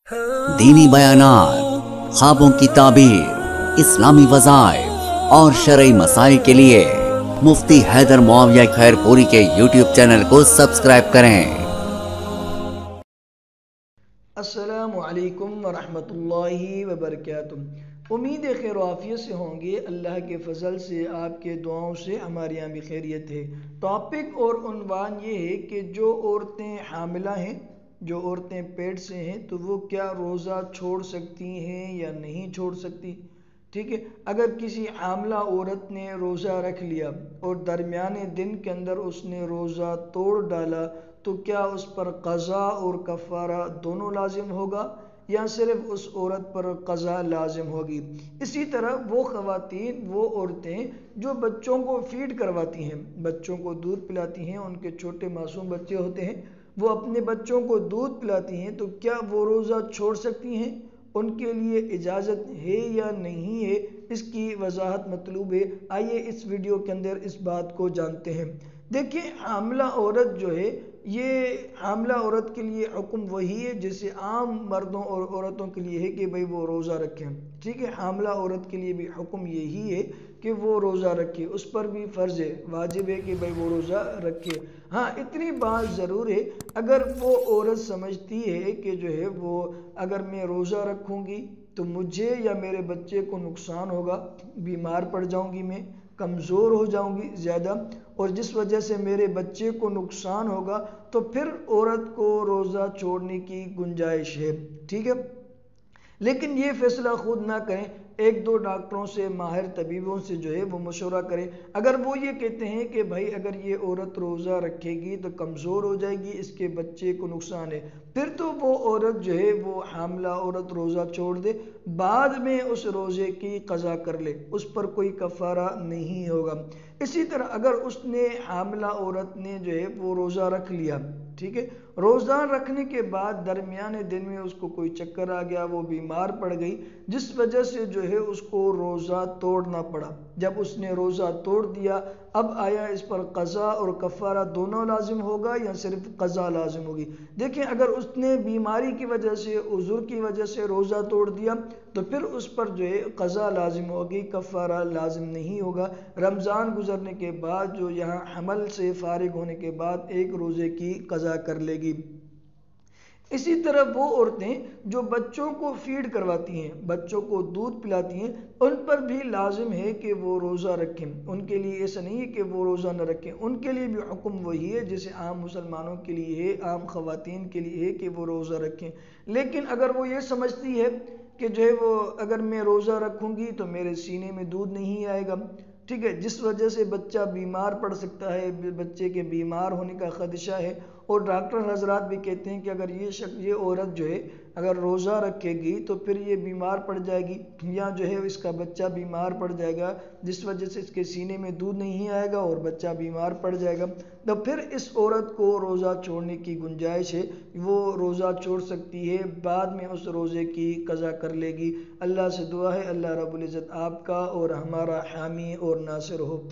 दीनी बयानात, ख्वाबों की ताबीर, इस्लामी वज़ाइफ और शरई मसाइल के लिए मुफ्ती हैदर मुआविया खैरपुरी के यूट्यूब चैनल को सब्सक्राइब करें। अस्सलामु अलैकुम वरहमतुल्लाहि वबरकातुहू। उम्मीद है खैर आफियत से होंगे। अल्लाह के फजल से, आपके दुआओं से हमारे यहाँ भी खैरियत है। टॉपिक और उन्वान ये है कि जो औरतें हामिला हैं, जो औरतें पेट से हैं, तो वो क्या रोज़ा छोड़ सकती हैं या नहीं छोड़ सकती। ठीक है, अगर किसी हामिला औरत ने रोज़ा रख लिया और दरमियाने दिन के अंदर उसने रोज़ा तोड़ डाला, तो क्या उस पर क़ज़ा और कफ़ारा दोनों लाजिम होगा या सिर्फ उस औरत पर क़ज़ा लाजिम होगी। इसी तरह वो ख़वातीन, वो औरतें जो बच्चों को फ़ीड करवाती हैं, बच्चों को दूध पिलाती हैं, उनके छोटे मासूम बच्चे होते हैं, वो अपने बच्चों को दूध पिलाती हैं, तो क्या वो रोज़ा छोड़ सकती हैं, उनके लिए इजाज़त है या नहीं है, इसकी वजाहत मतलूब है। आइए इस वीडियो के अंदर इस बात को जानते हैं। देखिए, हामिला औरत जो है, ये हामिला औरत के लिए हुक्म वही है जैसे आम मर्दों और औरतों के लिए है कि भाई वो रोज़ा रखें। ठीक है, हामिला औरत के लिए भी हुक्म यही है कि वो रोज़ा रखे, उस पर भी फ़र्ज़ है, वाजिब है कि भाई वो रोज़ा रखे। हाँ, इतनी बात ज़रूर है, अगर वो औरत समझती है कि जो है वो अगर मैं रोज़ा रखूँगी तो मुझे या मेरे बच्चे को नुकसान होगा, बीमार पड़ जाऊँगी, मैं कमज़ोर हो जाऊँगी ज़्यादा, और जिस वजह से मेरे बच्चे को नुकसान होगा, तो फिर औरत को रोज़ा छोड़ने की गुंजाइश है। ठीक है, लेकिन ये फैसला खुद ना करें, एक दो डॉक्टरों से, माहिर तबीबों से जो है वो मशवरा करें। अगर वो ये कहते हैं कि भाई अगर ये औरत रोज़ा रखेगी तो कमज़ोर हो जाएगी, इसके बच्चे को नुकसान है, फिर तो वो औरत जो है, वो हामिला औरत रोज़ा छोड़ दे, बाद में उस रोज़े की क़ज़ा कर ले, उस पर कोई कफ़ारा नहीं होगा। इसी तरह अगर उसने, हामिला औरत ने जो है वो रोज़ा रख लिया, ठीक है, रोज़ा रखने के बाद दरमियाने दिन में उसको कोई चक्कर आ गया, वो बीमार पड़ गई, जिस वजह से जो है उसको रोज़ा तोड़ना पड़ा। जब उसने रोज़ा तोड़ दिया, अब आया इस पर क़ज़ा और कफ़ारा दोनों लाजिम होगा या सिर्फ क़ज़ा लाजिम होगी। देखिए, अगर उसने बीमारी की वजह से, उज़ुर की वजह से रोज़ा तोड़ दिया, तो फिर उस पर जो है क़ज़ा लाजिम होगी, कफ़ारा लाजिम नहीं होगा। रमज़ान गुजरने के बाद, जो यहाँ हमल से फारिग होने के बाद एक रोज़े की क़ज़ा कर लेगी। इसी तरह वो औरतें जो बच्चों को फीड करवाती हैं, बच्चों को दूध पिलाती हैं, उन पर भी लाजिम है कि वो रोज़ा रखें। उनके लिए ऐसा नहीं है कि वो रोज़ा न रखें, उनके लिए भी हुक्म वही है जैसे आम मुसलमानों के लिए है, आम ख़वातीन के लिए है कि वो रोज़ा रखें। लेकिन अगर वो ये समझती है कि जो है वो अगर मैं रोज़ा रखूँगी तो मेरे सीने में दूध नहीं आएगा, ठीक है, जिस वजह से बच्चा बीमार पड़ सकता है, बच्चे के बीमार होने का ख़दशा है, और डॉक्टर हजरात भी कहते हैं कि अगर ये औरत जो है अगर रोज़ा रखेगी तो फिर ये बीमार पड़ जाएगी, या जो है इसका बच्चा बीमार पड़ जाएगा, जिस वजह से इसके सीने में दूध नहीं आएगा और बच्चा बीमार पड़ जाएगा, तो फिर इस औरत को रोज़ा छोड़ने की गुंजाइश है, वो रोज़ा छोड़ सकती है, बाद में उस रोज़े की क़ज़ा कर लेगी। अल्लाह से दुआ है, अल्लाह रब्बुल इज़्ज़त आपका और हमारा हामी और नासिर हो।